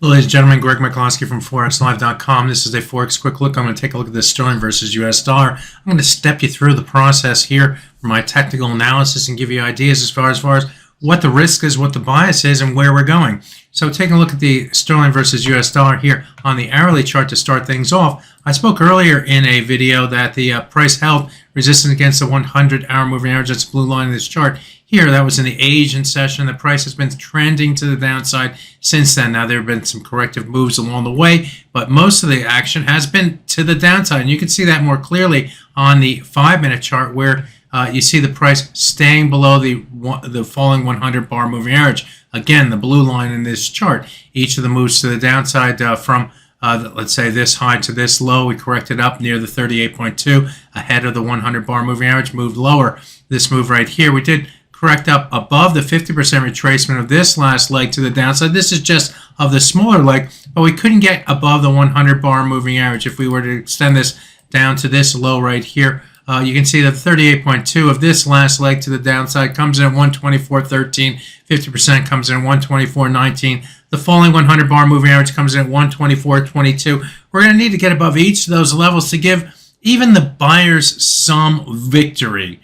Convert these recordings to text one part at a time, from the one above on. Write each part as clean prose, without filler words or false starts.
Hello, ladies and gentlemen, Greg Michalowski from ForexLive.com. This is a Forex quick look. I'm going to take a look at this sterling versus US dollar. I'm going to step you through the process here for my technical analysis and give you ideas as far as what the risk is, what the bias is, and where we're going. So taking a look at the sterling versus US dollar here on the hourly chart to start things off. I spoke earlier in a video that the price held resistance against the 100-hour moving average. That's the blue line in this chart. Here, that was in the Asian session. The price has been trending to the downside since then. Now, there have been some corrective moves along the way, but most of the action has been to the downside. And you can see that more clearly on the 5-minute chart where you see the price staying below the falling 100-bar moving average. Again, the blue line in this chart. Each of the moves to the downside from let's say this high to this low, we corrected up near the 38.2 ahead of the 100-bar moving average, moved lower. This move right here, we did correct up above the 50% retracement of this last leg to the downside. This is just of the smaller leg, but we couldn't get above the 100-bar moving average. If we were to extend this down to this low right here, you can see that 38.2 of this last leg to the downside comes in at 124.13. 50% comes in at 124.19. The falling 100-bar moving average comes in at 124.22. We're going to need to get above each of those levels to give even the buyers some victory.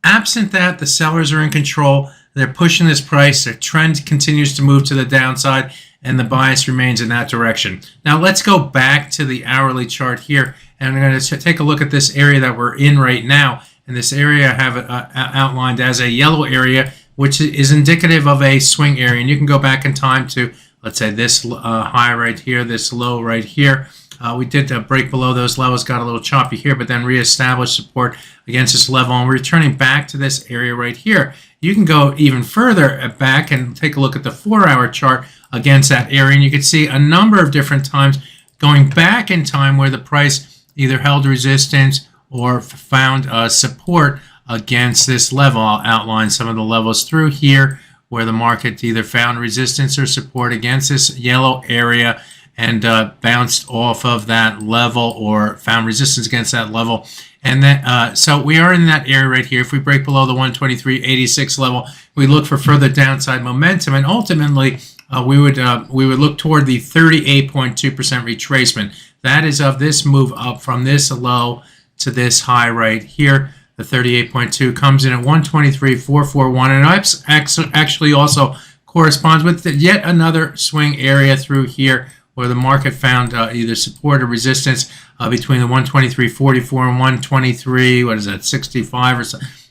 Absent that, the sellers are in control. They're pushing this price. Their trend continues to move to the downside, and the bias remains in that direction. Now, let's go back to the hourly chart here, and I'm going to take a look at this area that we're in right now. And this area I have outlined as a yellow area, which is indicative of a swing area. And you can go back in time to, let's say, this high right here, this low right here. We did break below those levels, got a little choppy here, but then reestablished support against this level. And we're returning back to this area right here. You can go even further back and take a look at the 4-hour chart against that area. And you can see a number of different times going back in time where the price either held resistance or found support against this level. I'll outline some of the levels through here where the market either found resistance or support against this yellow area and bounced off of that level or found resistance against that level. And then, so we are in that area right here. If we break below the 123.86 level, we look for further downside momentum, and ultimately we would look toward the 38.2% retracement. That is of this move up from this low to this high right here. The 38.2 comes in at 123.441, and actually also corresponds with yet another swing area through here, where the market found either support or resistance between the 123.44 and 123, what is that, 65 or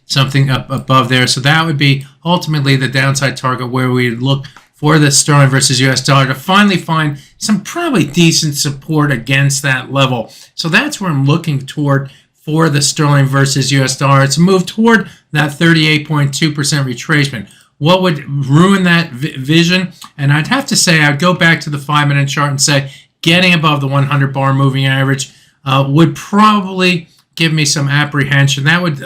something up above there. So that would be ultimately the downside target where we look for the sterling versus US dollar to finally find some probably decent support against that level. So that's where I'm looking toward for the sterling versus US dollar. It's a move toward that 38.2% retracement. What would ruin that vision? And I'd have to say I'd go back to the 5-minute chart and say getting above the 100-bar moving average would probably give me some apprehension. That would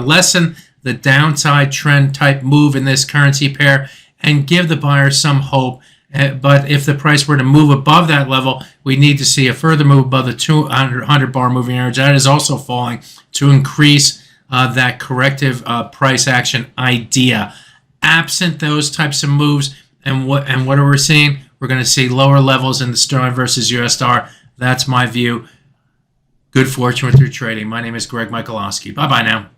lessen the downside trend type move in this currency pair and give the buyer some hope. But if the price were to move above that level, we need to see a further move above the 200-bar moving average. That is also falling to increase that corrective price action idea. Absent those types of moves, and what are we seeing? We're going to see lower levels in the sterling versus US dollar. That's my view. Good fortune with your trading. My name is Greg Michalowski. Bye-bye now.